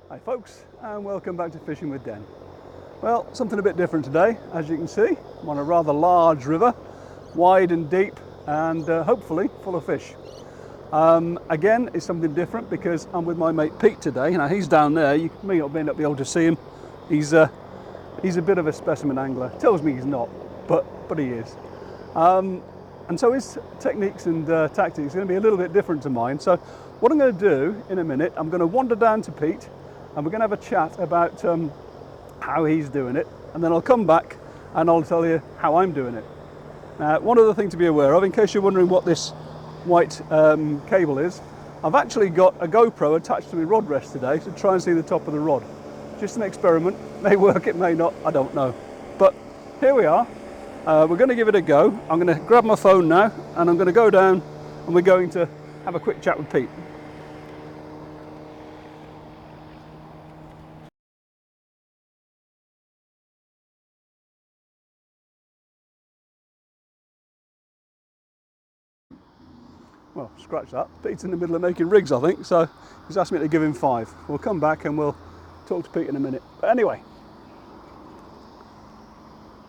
Hi folks, and welcome back to Fishing with Den. Well, something a bit different today. As you can see, I'm on a rather large river, wide and deep, and hopefully full of fish. Again, it's something different because I'm with my mate Pete today. Now he's down there. You may not be able to see him. He's a bit of a specimen angler. Tells me he's not, but he is. And so his techniques and tactics are going to be a little bit different to mine. So what I'm going to do in a minute, I'm going to wander down to Pete and we're going to have a chat about how he's doing it, and then I'll come back and I'll tell you how I'm doing it. Now, one other thing to be aware of, in case you're wondering what this white cable is, I've actually got a GoPro attached to my rod rest today to try and see the top of the rod. Just an experiment, may work, it may not, I don't know. But here we are, we're going to give it a go. I'm going to grab my phone now and I'm going to go down and we're going to have a quick chat with Pete. Well, scratch that. Pete's in the middle of making rigs, I think, so he's asked me to give him 5. We'll come back and we'll talk to Pete in a minute. But anyway,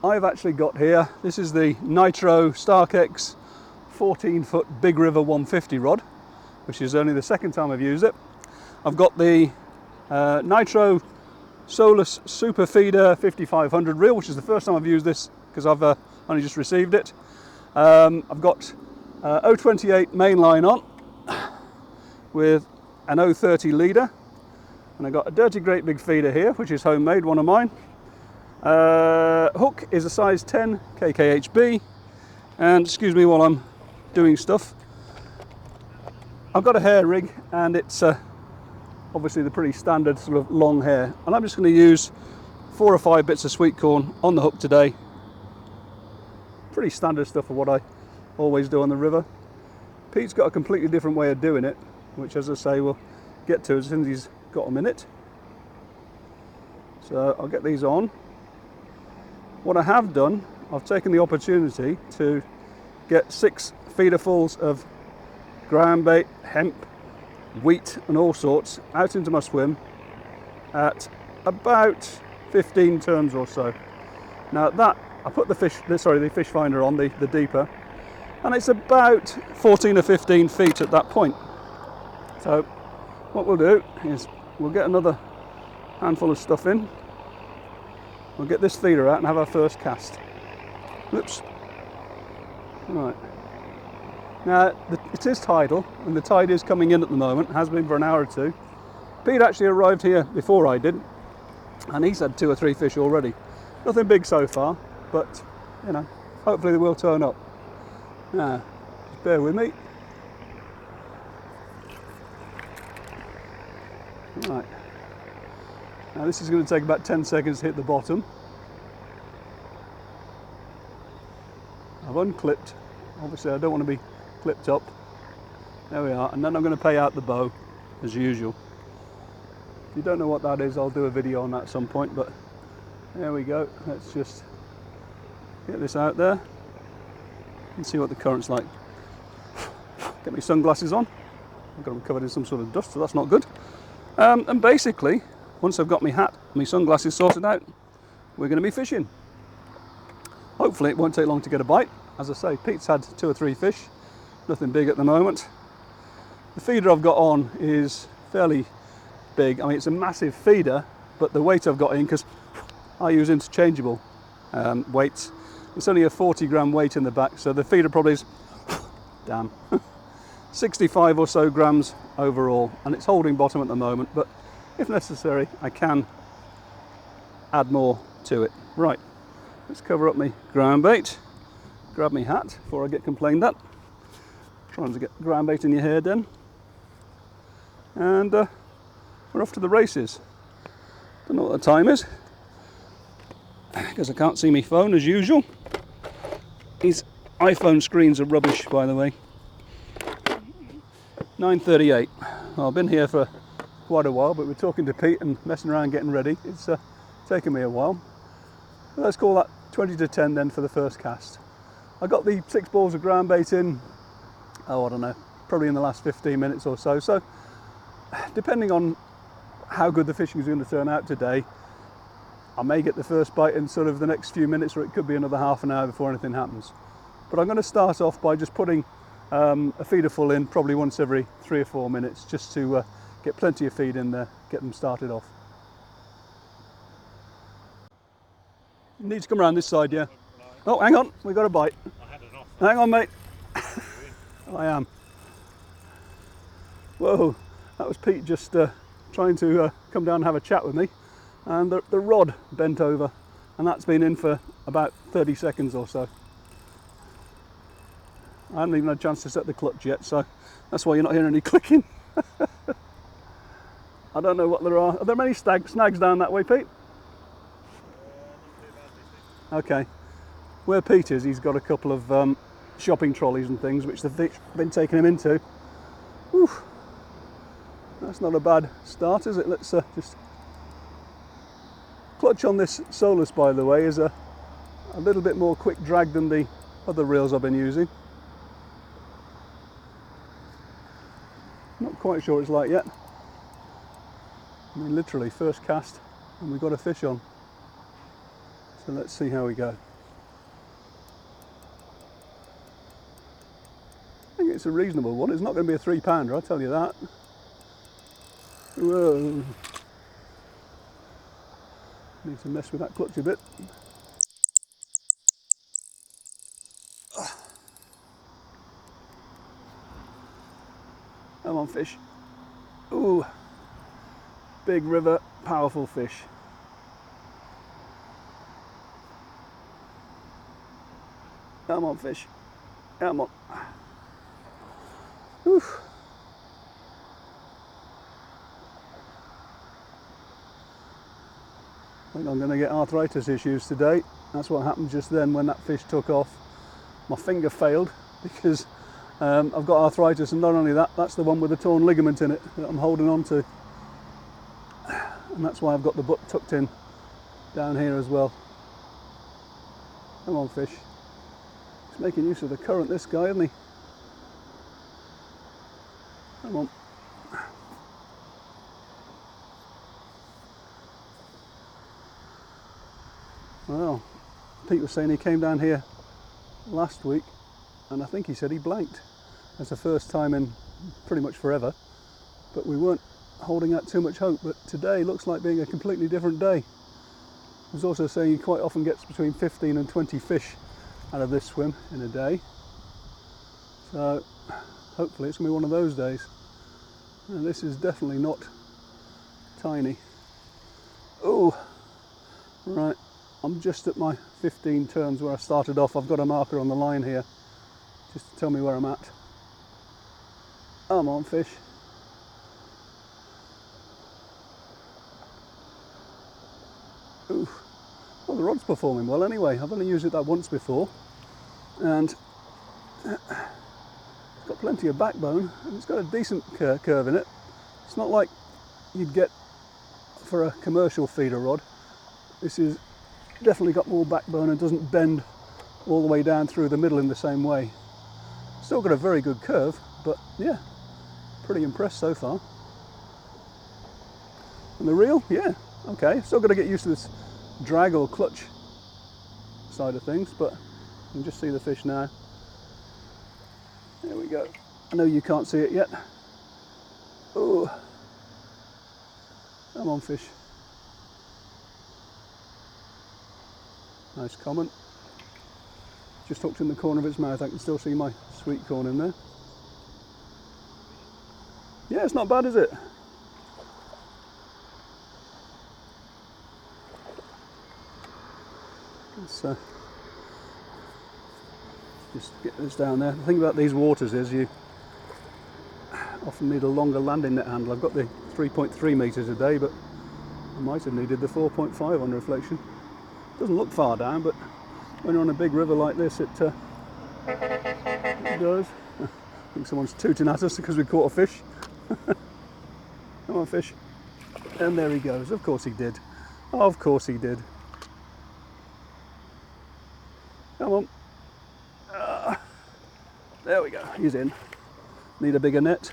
I've actually got here, this is the Nitro StarkX 14-foot Big River 150 rod, which is only the second time I've used it. I've got the Nitro Solus Super Feeder 5500 reel, which is the first time I've used this because I've only just received it. I've got 028 mainline on with an 030 leader, and I've got a dirty great big feeder here, which is homemade, one of mine. Hook is a size 10 KKHB, and excuse me while I'm doing stuff, I've got a hair rig, and it's obviously the pretty standard sort of long hair, and I'm just going to use 4 or 5 bits of sweet corn on the hook today. Pretty standard stuff for what I always do on the river. Pete's got a completely different way of doing it, which, as I say, we'll get to as soon as he's got a minute. So I'll get these on. What I have done, I've taken the opportunity to get 6 feederfuls of ground bait, hemp, wheat and all sorts out into my swim at about 15 turns or so. Now that, I put the fish finder on, the deeper, and it's about 14 or 15 feet at that point. So what we'll do is we'll get another handful of stuff in, we'll get this feeder out and have our first cast. Oops. Right. Now it is tidal and the tide is coming in at the moment, has been for an hour or two. Pete actually arrived here before I did and he's had 2 or 3 fish already. Nothing big so far, but you know, hopefully they will turn up. Now, just bear with me. Right. Now this is going to take about 10 seconds to hit the bottom. I've unclipped. Obviously I don't want to be clipped up. There we are. And then I'm going to pay out the bow as usual. If you don't know what that is, I'll do a video on that at some point, but there we go. Let's just get this out there and see what the current's like. Get my sunglasses on. I've got them covered in some sort of dust, so that's not good. And basically, once I've got my hat, my sunglasses sorted out, we're going to be fishing. Hopefully it won't take long to get a bite. As I say, Pete's had 2 or 3 fish, nothing big at the moment. The feeder I've got on is fairly big. I mean, it's a massive feeder, but the weight I've got in, because I use interchangeable weights, it's only a 40 gram weight in the back, so the feeder probably is, damn, 65 or so grams overall, and it's holding bottom at the moment, but if necessary I can add more to it. Right, let's cover up my ground bait, grab my hat before I get complained at, trying to get ground bait in your hair den, and we're off to the races. Don't know what the time is because I can't see my phone as usual. These iPhone screens are rubbish, by the way. 9:38. Well, I've been here for quite a while, but we're talking to Pete and messing around getting ready. It's taken me a while. Let's call that 20 to 10 then for the first cast. I got the 6 balls of ground bait in, oh I don't know, probably in the last 15 minutes or so. So depending on how good the fishing is going to turn out today. I may get the first bite in sort of the next few minutes, or it could be another half an hour before anything happens. But I'm going to start off by just putting a feeder full in probably once every 3 or 4 minutes, just to get plenty of feed in there, get them started off. You need to come around this side, yeah? Oh, hang on, we've got a bite. I had enough. Hang on, mate. I am. Whoa, that was Pete just trying to come down and have a chat with me. And the rod bent over, and that's been in for about 30 seconds or so. I haven't even had a chance to set the clutch yet, so that's why you're not hearing any clicking. I don't know what there are. Are there many snags down that way, Pete? Okay. Where Pete is, he's got a couple of shopping trolleys and things, which they've been taking him into. Whew. That's not a bad start, is it? Let's just... Clutch on this Solus, by the way, is a little bit more quick drag than the other reels I've been using. Not quite sure what it's like yet. I mean, literally first cast and we've got a fish on. So let's see how we go. I think it's a reasonable one. It's not going to be a 3-pounder, I'll tell you that. Whoa. Need to mess with that clutch a bit. Come on, fish. Ooh, big river, powerful fish. Come on, fish. Come on. Oof. I think I'm going to get arthritis issues today. That's what happened just then when that fish took off. My finger failed because I've got arthritis, and not only that, that's the one with the torn ligament in it that I'm holding on to. And that's why I've got the butt tucked in down here as well. Come on, fish. He's making use of the current, this guy, isn't he? Come on. Well, Pete was saying he came down here last week, and I think he said he blanked. That's the first time in pretty much forever, but we weren't holding out too much hope. But today looks like being a completely different day. He was also saying he quite often gets between 15 and 20 fish out of this swim in a day, so hopefully it's going to be one of those days. And this is definitely not tiny. Oh, right. I'm just at my 15 turns where I started off. I've got a marker on the line here just to tell me where I'm at. Come on, fish. Ooh. Well, the rod's performing well anyway. I've only used it that once before, and it's got plenty of backbone, and it's got a decent curve in it. It's not like you'd get for a commercial feeder rod. This is definitely got more backbone and doesn't bend all the way down through the middle in the same way. Still got a very good curve, but yeah, pretty impressed so far. And the reel, yeah, okay. Still got to get used to this drag or clutch side of things, but you can just see the fish now. There we go. I know you can't see it yet. Oh, come on, fish. Nice comment. Just hooked in the corner of its mouth. I can still see my sweet corn in there. Yeah, it's not bad, is it? Let's just get this down there. The thing about these waters is you often need a longer landing net handle. I've got the 3.3 metres a day, but I might have needed the 4.5 on reflection. Doesn't look far down, but when you're on a big river like this, it does. I think someone's tooting at us because we caught a fish. Come on, fish. And there he goes. Of course he did. Of course he did. Come on. There we go. He's in. Need a bigger net.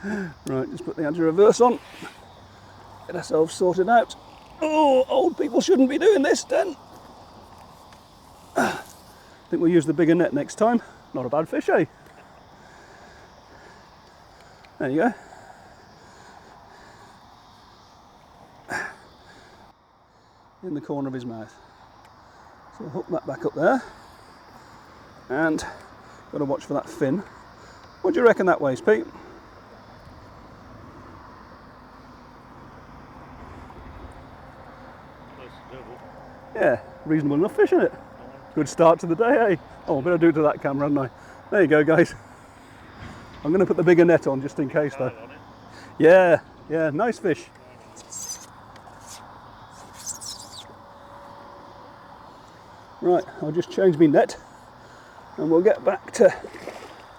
Right, just put the anti-reverse on. Get ourselves sorted out. Oh, old people shouldn't be doing this then. I think we'll use the bigger net next time. Not a bad fish, eh? There you go. In the corner of his mouth. So we'll hook that back up there. And got to watch for that fin. What do you reckon that weighs, Pete? Yeah, reasonable enough fish, isn't it? Good start to the day, eh? Oh, I better do it to that camera, haven't I? There you go, guys. I'm going to put the bigger net on just in case, though. Yeah, yeah, nice fish. Right, I'll just change my net and we'll get back to...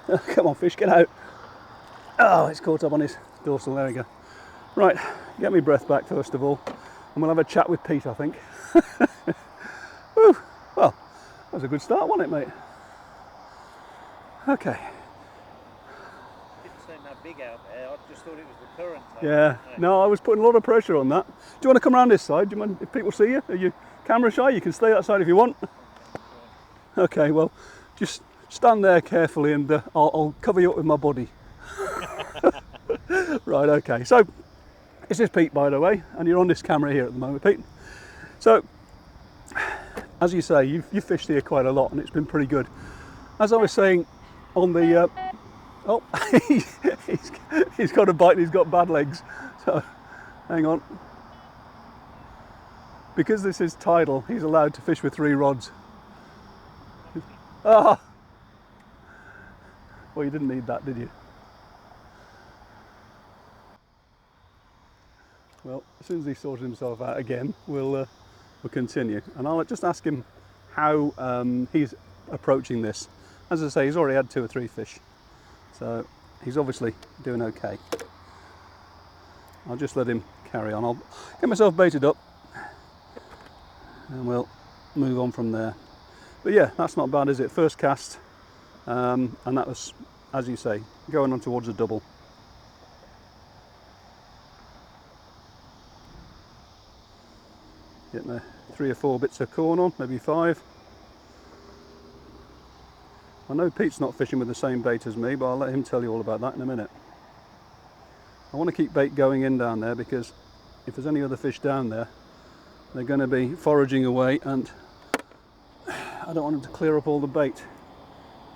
Oh, come on, fish, get out. Oh, it's caught up on his dorsal, there we go. Right, get my breath back first of all, and we'll have a chat with Pete, I think. Whew. Well, that was a good start, wasn't it, mate? Okay. Didn't seem that big out there, I just thought it was the current. Yeah, no, I was putting a lot of pressure on that. Do you want to come around this side? Do you mind if people see you? Are you camera shy? You can stay that side if you want. Okay, well, just stand there carefully and I'll cover you up with my body. Right, okay. So, this is Pete, by the way, and you're on this camera here at the moment, Pete. So, as you say, you've fished here quite a lot and it's been pretty good. As I was saying on the... oh, he's got a bite and he's got bad legs. So, hang on. Because this is tidal, he's allowed to fish with 3 rods. Ah! Well, you didn't need that, did you? Well, as soon as he sorted himself out again, we'll continue. And I'll just ask him how he's approaching this. As I say, he's already had 2 or 3 fish. So he's obviously doing okay. I'll just let him carry on. I'll get myself baited up and we'll move on from there. But yeah, that's not bad, is it? First cast, and that was, as you say, going on towards a double. Getting there 3 or 4 bits of corn on, maybe 5. I know Pete's not fishing with the same bait as me, but I'll let him tell you all about that in a minute. I want to keep bait going in down there because if there's any other fish down there, they're going to be foraging away and I don't want them to clear up all the bait.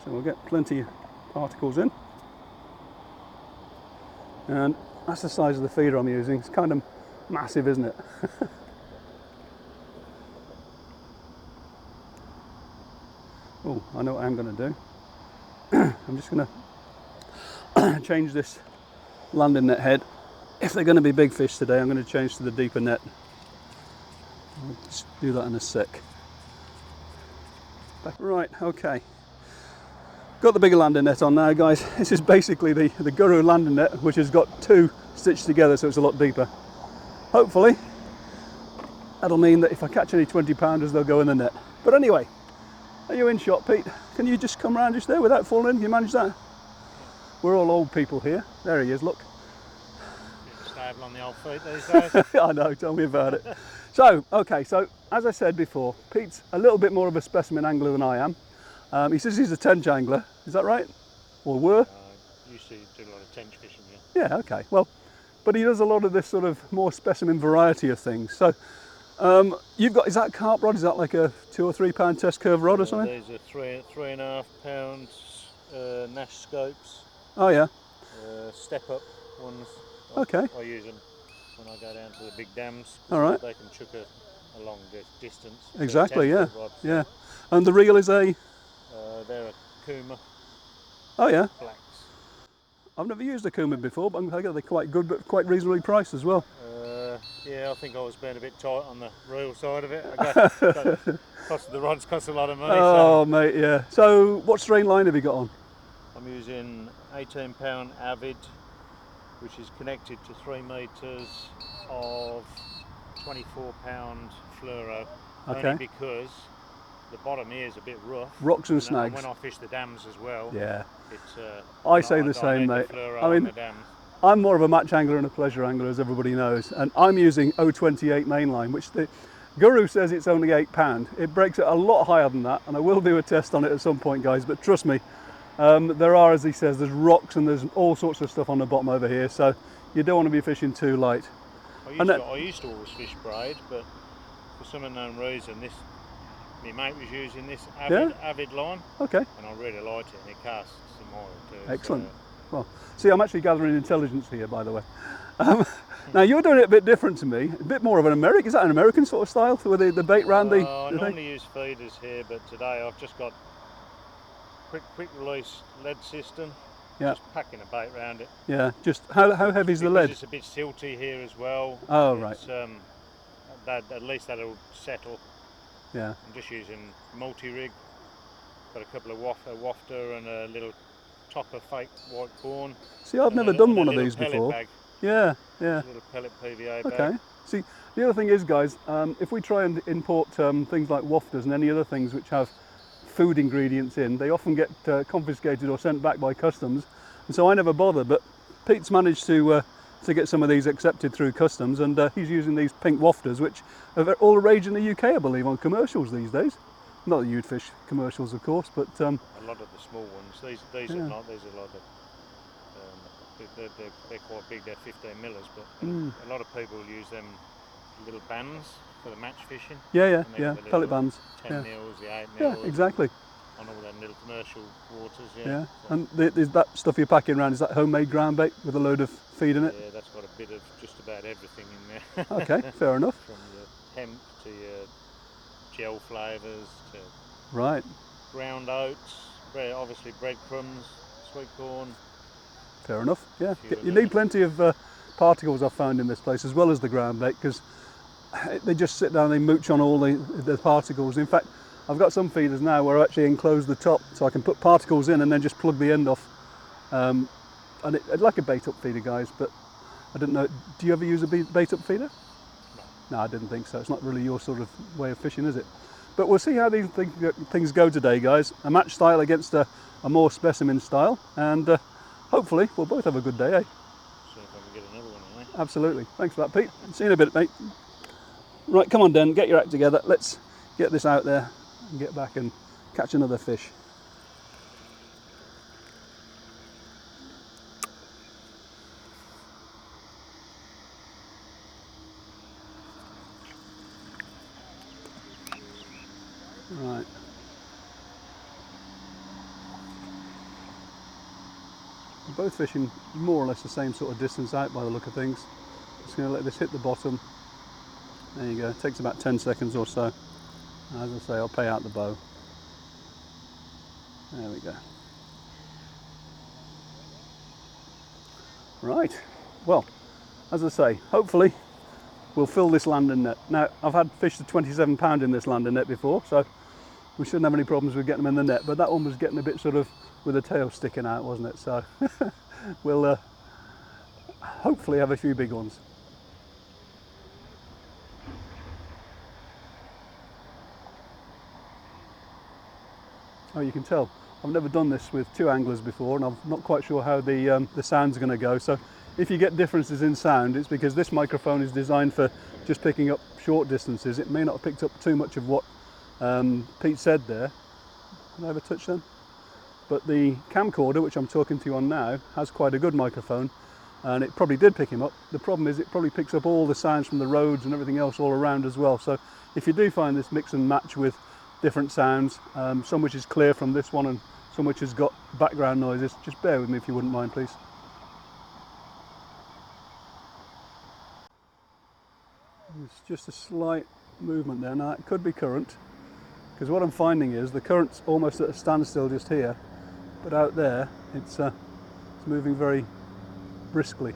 So we'll get plenty of particles in. And that's the size of the feeder I'm using. It's kind of massive, isn't it? Oh, I know what I'm going to do. I'm just going to change this landing net head. If they're going to be big fish today, I'm going to change to the deeper net. I'll just do that in a sec. Right, okay. Got the bigger landing net on now, guys. This is basically the Guru landing net, which has got 2 stitched together, so it's a lot deeper. Hopefully, that'll mean that if I catch any 20-pounders, they'll go in the net. But anyway, are you in shot, Pete? Can you just come round just there without falling in? Can you manage that? We're all old people here. There he is, look. Stable on the old feet these days. I know, tell me about it. So, okay, so as I said before, Pete's a little bit more of a specimen angler than I am. He says he's a tench angler, is that right? Or were? Used to do a lot of tench fishing, yeah. Yeah, okay, well, but he does a lot of this sort of more specimen variety of things. So, you've got, is that carp rod? Is that like a 2 or 3 pound test curve rod or something? These are 3.5 pounds Nash scopes. Oh yeah. Step up ones. Okay. I use them when I go down to the big dams. All right. They can chuck a long distance. Exactly, yeah. Rods. Yeah. And the reel is a? They're a Kuma. Oh yeah. Blacks. I've never used a Kuma before, but I guess they're quite good, but quite reasonably priced as well. Yeah, I think I was being a bit tight on the reel side of it. The rods cost a lot of money. Oh, so mate, yeah. So, what strain line have you got on? I'm using 18 pound Avid, which is connected to 3 metres of 24 pound fluoro. Okay. Only because the bottom here is a bit rough. Rocks and snags. And when I fish the dams as well, Yeah. it's I say the same, mate. fluoro I mean, on the dams. I'm more of a match angler and a pleasure angler, as everybody knows, and I'm using 028 mainline, which the Guru says it's only £8. It breaks it a lot higher than that, and I will do a test on it at some point, guys, but trust me, there are, as he says, there's rocks and there's all sorts of stuff on the bottom over here, so you don't want to be fishing too light. I used to always fish braid, but for some unknown reason, my mate was using this Avid line. Okay. And I really liked it, and it casts some oil too. Excellent. So. Well, see, I'm actually gathering intelligence here, by the way. Now you're doing it a bit different to me, a bit more of an American. Is that an American sort of style with the bait round the? I normally use feeders here, but today I've just got quick release lead system. Yeah. Just packing a bait round it. Yeah. Just how heavy is the lead? It's a bit silty here as well. Oh right. At least that'll settle. Yeah. I'm just using multi-rig. Got a couple of wafter and a little topper fake white corn. See, I've never done one of these before. Bag. Yeah. A little pellet PVA bag. Okay. See, the other thing is, guys, if we try and import things like wafters and any other things which have food ingredients in, they often get confiscated or sent back by customs, and so I never bother. But Pete's managed to get some of these accepted through customs, and he's using these pink wafters, which are all the rage in the UK, I believe, on commercials these days. Not the you'd fish commercials, of course, but a lot of the small ones. These are not. These are a lot of. They're quite big. They're 15 millers, but a lot of people use them little bands for the match fishing. Yeah. Pellet bands. 10 mils, the 8 Yeah, mils. exactly. On all them little commercial waters. Yeah. So, And is that stuff you're packing around? Is that homemade ground bait with a load of feed in it? Yeah, that's got a bit of just about everything in there. Okay, fair enough. From your hemp to your gel flavours to Right. ground oats, obviously breadcrumbs, sweet corn. Fair enough. Yeah. You need plenty of particles, I've found, in this place, as well as the ground bait, because they just sit down, they mooch on all the particles. In fact, I've got some feeders now where I actually enclose the top so I can put particles in and then just plug the end off. And it's like a bait up feeder, guys, but I didn't know. Do you ever use a bait up feeder? No, I didn't think so. It's not really your sort of way of fishing, is it? But we'll see how these things go today, guys. A match style against a more specimen style, and hopefully we'll both have a good day, eh? See if I can get another one, eh? Absolutely. Thanks for that, Pete. See you in a bit, mate. Right, come on, Den, get your act together. Let's get this out there and get back and catch another fish. Right. We're both fishing more or less the same sort of distance out by the look of things. Just going to let this hit the bottom. There you go. It takes about 10 seconds or so. As I say, I'll pay out the bow. There we go. Right. Well, as I say, hopefully we'll fill this landing net. Now, I've had fish to 27 pound in this landing net before, so we shouldn't have any problems with getting them in the net, but that one was getting a bit sort of with the tail sticking out, wasn't it? So we'll hopefully have a few big ones. Oh, you can tell I've never done this with two anglers before, and I'm not quite sure how the sound's going to go. So if you get differences in sound, it's because this microphone is designed for just picking up short distances. It may not have picked up too much of what Pete said there. Did I ever touch them? But the camcorder, which I'm talking to you on now, has quite a good microphone, and it probably did pick him up. The problem is it probably picks up all the sounds from the roads and everything else all around as well. So if you do find this mix and match with different sounds, some which is clear from this one and some which has got background noises, just bear with me if you wouldn't mind, please. It's just a slight movement there. Now it could be current, because what I'm finding is the current's almost at a standstill just here, but out there it's moving very briskly.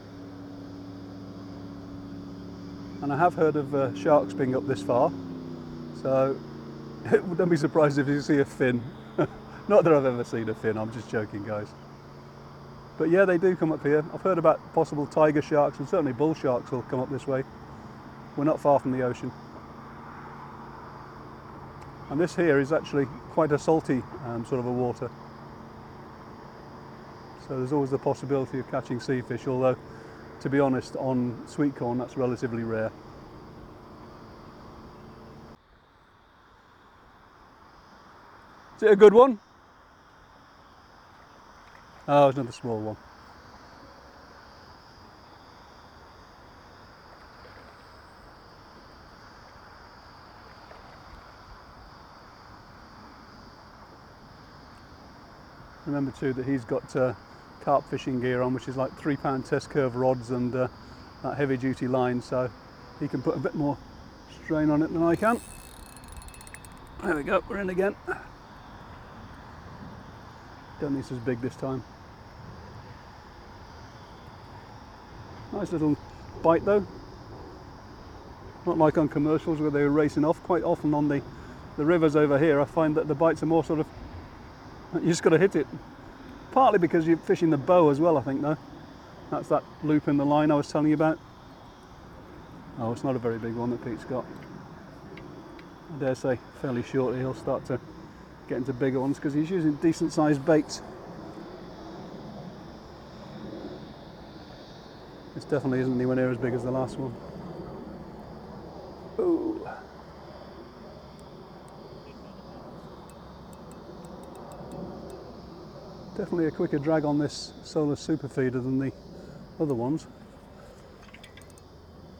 And I have heard of sharks being up this far, so don't be surprised if you see a fin. Not that I've ever seen a fin, I'm just joking, guys. But yeah, they do come up here. I've heard about possible tiger sharks, and certainly bull sharks will come up this way. We're not far from the ocean. And this here is actually quite a salty sort of a water. So there's always the possibility of catching sea fish, although to be honest, on sweet corn that's relatively rare. Is it a good one? Oh, it's another small one. Remember too that he's got carp fishing gear on, which is like 3-pound test curve rods and that heavy duty line, so he can put a bit more strain on it than I can. There we go, we're in again. Don't think it's as big this time. Nice little bite though. Not like on commercials where they're racing off. Quite often on the rivers over here I find that the bites are more sort of, you just got to hit it. Partly because you're fishing the bow as well, I think though. That's that loop in the line I was telling you about. Oh, it's not a very big one that Pete's got. I dare say fairly shortly he'll start to get into bigger ones because he's using decent sized baits. This definitely isn't anywhere near as big as the last one. Ooh. Definitely a quicker drag on this solar super feeder than the other ones.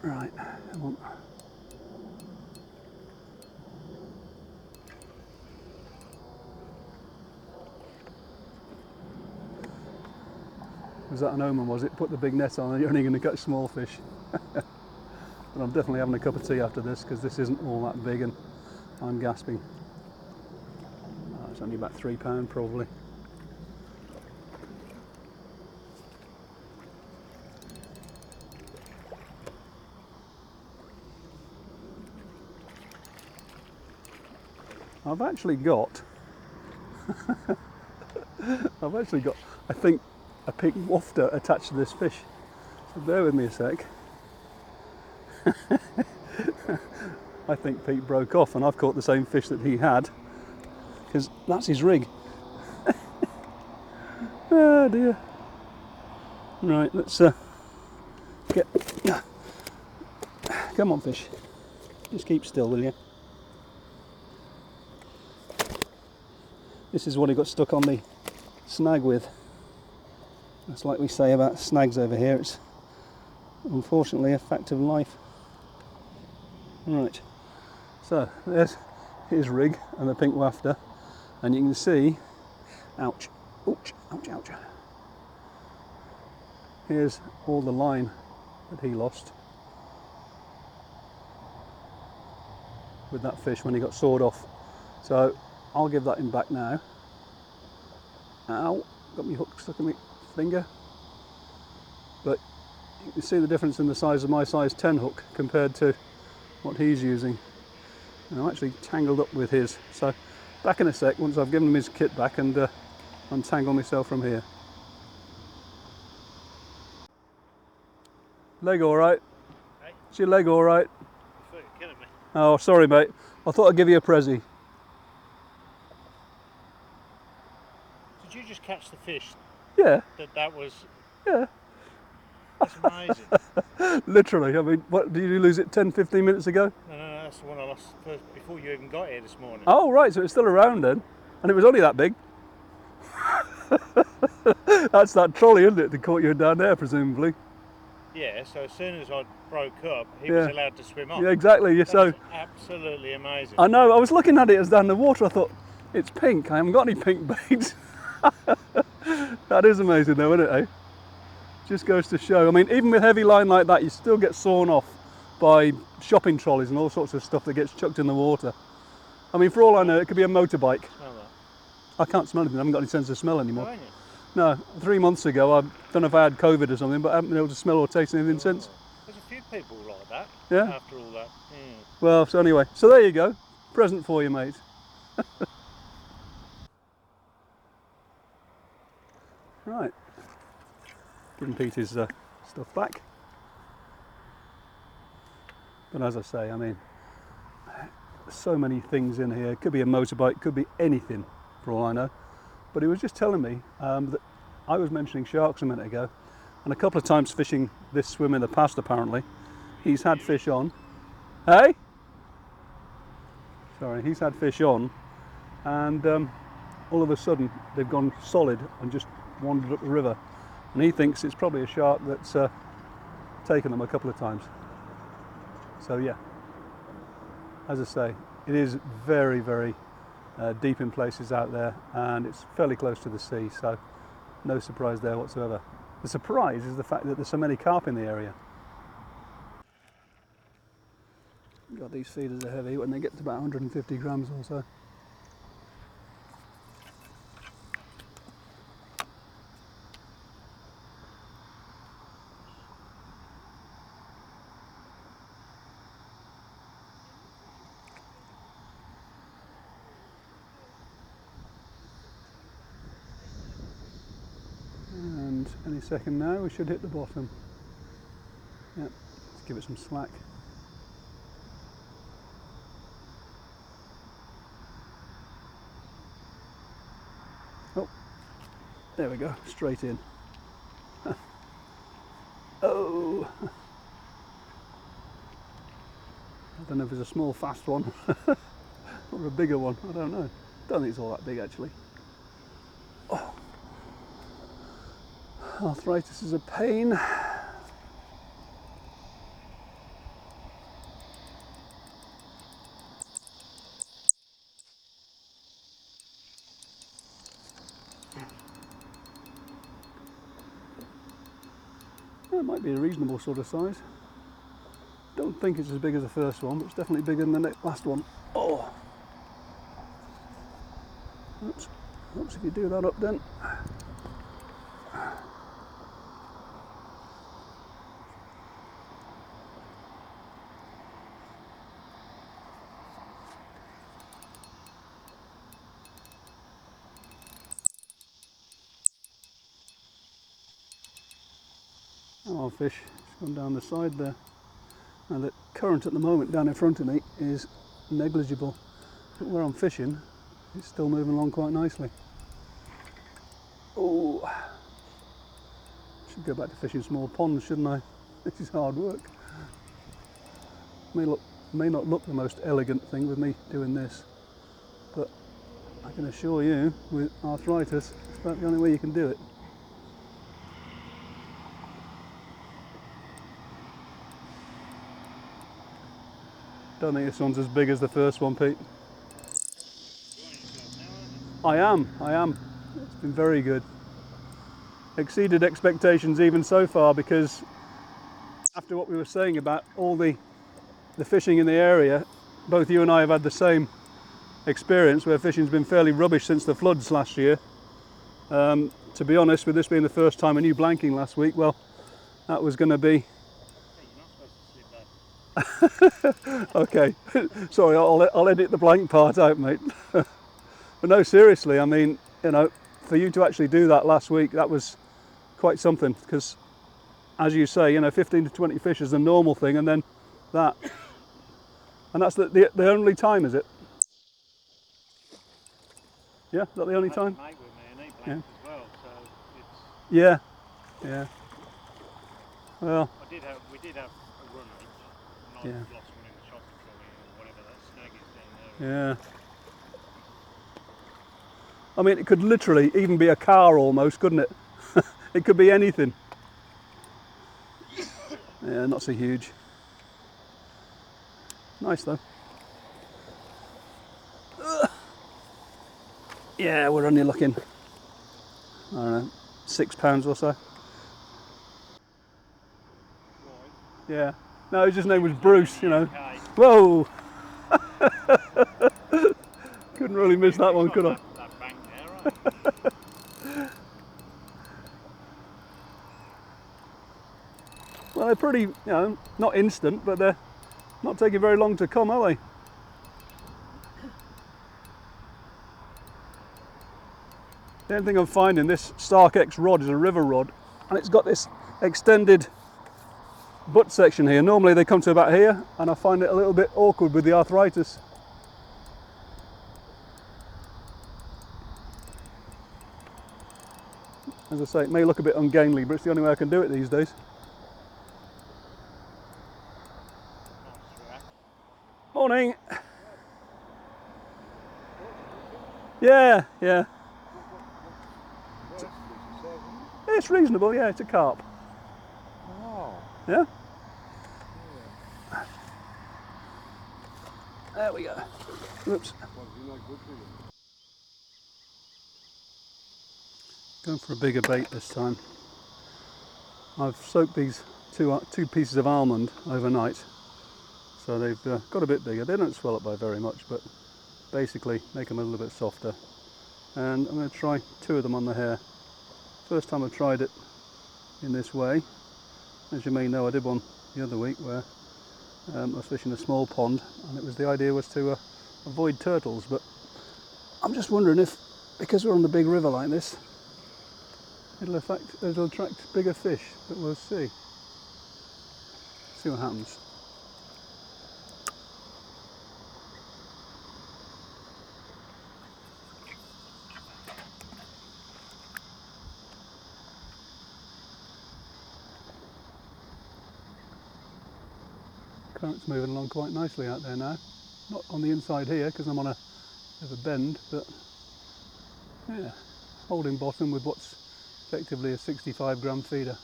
Right, come on. Was that an omen, was it? Put the big net on and you're only going to catch small fish. But I'm definitely having a cup of tea after this because this isn't all that big and I'm gasping. Oh, it's only about £3 probably. I've actually got, I think, a pink wafter attached to this fish. So bear with me a sec. I think Pete broke off and I've caught the same fish that he had, because that's his rig. Oh dear. Right, let's get, come on fish, just keep still will you. This is what he got stuck on the snag with. That's like we say about snags over here, it's unfortunately a fact of life. Right, so there's his rig and the pink wafter, and you can see, ouch, ouch, ouch, ouch. Here's all the line that he lost with that fish when he got sawed off. So I'll give that him back now. Ow, got my hook stuck in my finger. But you can see the difference in the size of my size 10 hook compared to what he's using. And I'm actually tangled up with his. So back in a sec once I've given him his kit back and untangle myself from here. Leg all right? Hey? Is your leg all right? I thought you were killing me. Oh, sorry mate. I thought I'd give you a prezi. Did you just catch the fish? Yeah. That was... Yeah. That's amazing. Literally, I mean, what, did you lose it 10-15 minutes ago? No, that's the one I lost first, before you even got here this morning. Oh right, so it's still around then. And it was only that big. That's that trolley, isn't it, that caught you down there, presumably? Yeah, so as soon as I broke up, he was allowed to swim off. Yeah, exactly. That so was absolutely amazing. I know, I was looking at it as down the water, I thought, it's pink, I haven't got any pink bait. That is amazing though, isn't it, eh? Just goes to show. I mean, even with heavy line like that, you still get sawn off by shopping trolleys and all sorts of stuff that gets chucked in the water. I mean, for all I know, it could be a motorbike. Smell that. I can't smell anything, I haven't got any sense of smell anymore. Oh, ain't you? No, 3 months ago, I don't know if I had COVID or something, but I haven't been able to smell or taste anything since. There's a few people like that. Yeah. After all that. Well, so anyway, so there you go. Present for you, mate. Right. Giving Pete his stuff back. But as I say, I mean, so many things in here. Could be a motorbike, could be anything, for all I know. But he was just telling me that I was mentioning sharks a minute ago, and a couple of times fishing this swim in the past apparently, he's had fish on. Hey? Sorry, he's had fish on, and all of a sudden they've gone solid and just wandered up the river. And he thinks it's probably a shark that's taken them a couple of times. So yeah, as I say, it is very, very deep in places out there, and it's fairly close to the sea, so no surprise there whatsoever. The surprise is the fact that there's so many carp in the area. God, these feeders are heavy when they get to about 150 grams or so. And any second now we should hit the bottom. Yep, let's give it some slack. Oh, there we go, straight in. Oh! I don't know if it's a small fast one or a bigger one, I don't know. Don't think it's all that big actually. Oh. Arthritis is a pain. It might be a reasonable sort of size. Don't think it's as big as the first one, but it's definitely bigger than the last one. Oh! Oops. Oops, if you do that up then. Oh, fish, it's gone down the side there. Now the current at the moment down in front of me is negligible, but where I'm fishing it's still moving along quite nicely. Oh, should go back to fishing small ponds, shouldn't I? This is hard work. May not look the most elegant thing with me doing this, but I can assure you with arthritis it's about the only way you can do it. Don't think this one's as big as the first one, Pete. I am. It's been very good. Exceeded expectations even so far, because after what we were saying about all the fishing in the area, both you and I have had the same experience where fishing's been fairly rubbish since the floods last year. To be honest, with this being the first time I knew blanking last week, well, that was going to be... Okay, sorry, I'll edit the blank part out, mate. But no, seriously, I mean, you know, for you to actually do that last week, that was quite something, because as you say, you know, 15 to 20 fish is the normal thing, and then that. And that's the only time, is it? Yeah, is that the only time? Mate with me, and he blanked as well, so it's... Yeah, yeah. Well, we did have a run each, and I lost one in the shopping trolley or whatever that snag is down there. yeah. I mean, it could literally even be a car almost, couldn't it? It could be anything. Yeah, not so huge. Nice though. Yeah, we're only looking, I don't know, 6 pounds or so. Yeah. No, his name was Bruce, you know. Whoa! Couldn't really miss that one, could I? That bank there, right? Well, they're pretty, you know, not instant, but they're not taking very long to come, are they? The only thing I'm finding, this Stark X rod is a river rod, and it's got this extended butt section here. Normally they come to about here, and I find it a little bit awkward with the arthritis. As I say, it may look a bit ungainly, but it's the only way I can do it these days. Morning. Yeah, yeah. It's reasonable, yeah, it's a carp. Oh. Yeah? There we go. Whoops. Going for a bigger bait this time. I've soaked these two pieces of almond overnight, so they've got a bit bigger. They don't swell up by very much, but basically make them a little bit softer. And I'm going to try 2 of them on the hair. First time I've tried it in this way. As you may know, I did one the other week where I was fishing a small pond, and the idea was to avoid turtles, but I'm just wondering if, because we're on the big river like this, it'll attract bigger fish, but we'll see. See what happens. Current's moving along quite nicely out there now. Not on the inside here because I'm on a bit of a bend, but yeah, holding bottom with what's effectively a 65 gram feeder.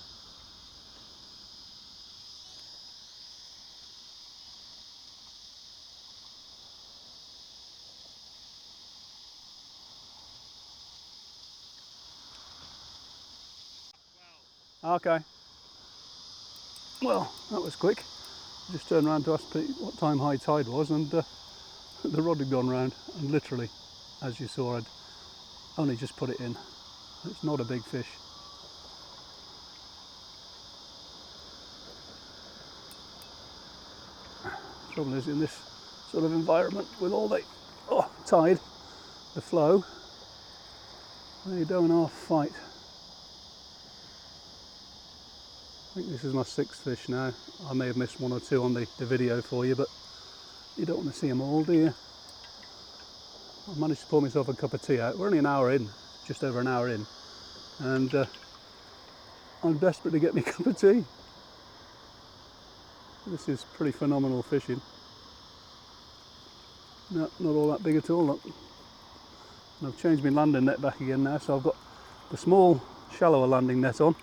Okay. Well, that was quick. I just turned around to ask Pete what time high tide was, and the rod had gone round, and literally, as you saw, I'd only just put it in. It's not a big fish. The trouble is, in this sort of environment with all the tide, the flow, they don't half fight. I think this is my 6th fish now. I may have missed 1 or 2 on the video for you, but you don't want to see them all, do you? I managed to pour myself a cup of tea out. We're only an hour in, just over an hour in, and I'm desperate to get me a cup of tea. This is pretty phenomenal fishing. No, not all that big at all, look. And I've changed my landing net back again now, so I've got the small, shallower landing net on,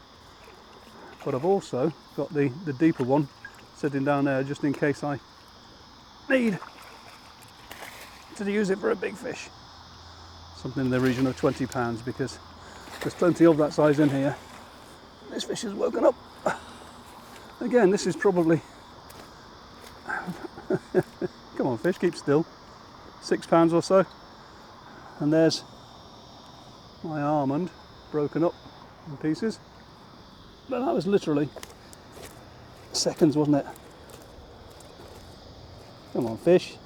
but I've also got the deeper one sitting down there just in case I need to use it for a big fish. Something in the region of 20 pounds, because there's plenty of that size in here. This fish has woken up. Again, this is probably... Come on fish, keep still. 6 pounds or so. And there's my almond broken up in pieces. But that was literally seconds, wasn't it? Come on fish.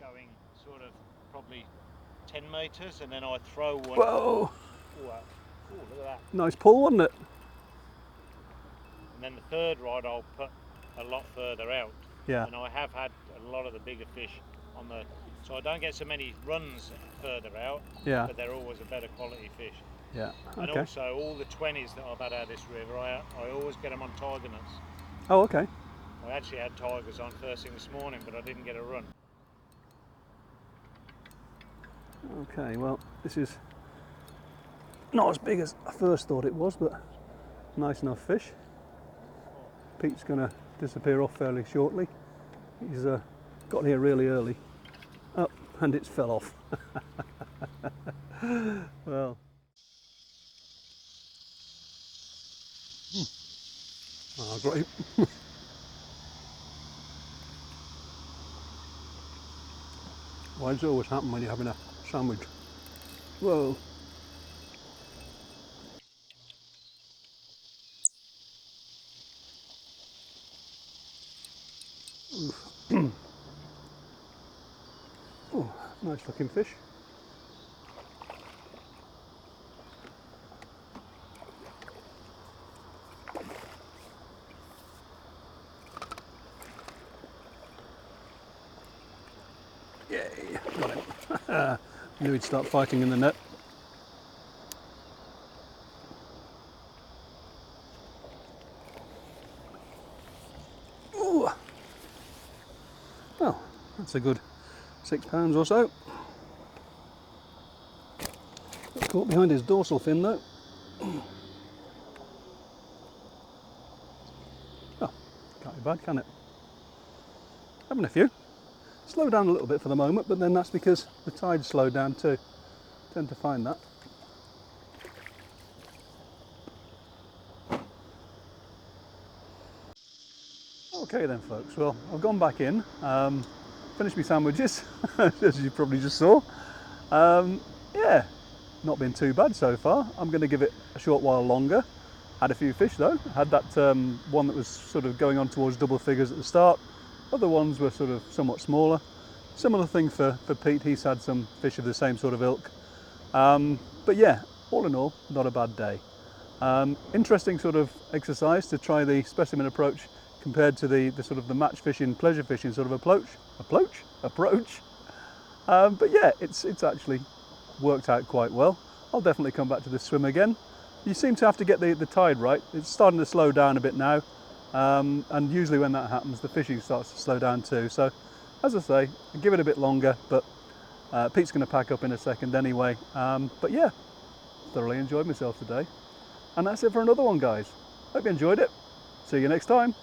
Going sort of probably 10 metres, and then I throw one. Whoa! Oh, look at that. Nice pull, wasn't it? And then the third rod I'll put a lot further out. Yeah. And I have had a lot of the bigger fish on the, so I don't get so many runs further out. Yeah. But they're always a better quality fish. Yeah. Okay. And also all the 20s that I've had out of this river, I always get them on tiger nuts. Oh, okay. I actually had tigers on first thing this morning, but I didn't get a run. Okay, well, this is not as big as I first thought it was, but nice enough fish. Pete's going to disappear off fairly shortly. He's got here really early. Oh, and it's fell off. Well. Oh, great. Why does it always happen when you're having a sandwich? Whoa. Oh, nice looking fish. Yay, got him. Knew he'd start fighting in the net. Ooh. Well, that's a good 6 pounds or so. Caught behind his dorsal fin though. Oh, can't be bad, can it? Having a few. Slow down a little bit for the moment, but then that's because the tide slowed down too. Tend to find that. Okay then folks, well I've gone back in, finished my sandwiches as you probably just saw. Yeah, not been too bad so far. I'm going to give it a short while longer. Had a few fish though. Had that one that was sort of going on towards double figures at the start. Other ones were sort of somewhat smaller. Similar thing for Pete, he's had some fish of the same sort of ilk. But yeah, all in all, not a bad day. Interesting sort of exercise to try the specimen approach compared to the sort of the match fishing, pleasure fishing sort of approach. But yeah, it's actually worked out quite well. I'll definitely come back to this swim again. You seem to have to get the tide right. It's starting to slow down a bit now, and usually when that happens, the fishing starts to slow down too. So, as I say, I'll give it a bit longer, but Pete's going to pack up in a second anyway. But yeah, thoroughly enjoyed myself today. And that's it for another one, guys. Hope you enjoyed it. See you next time.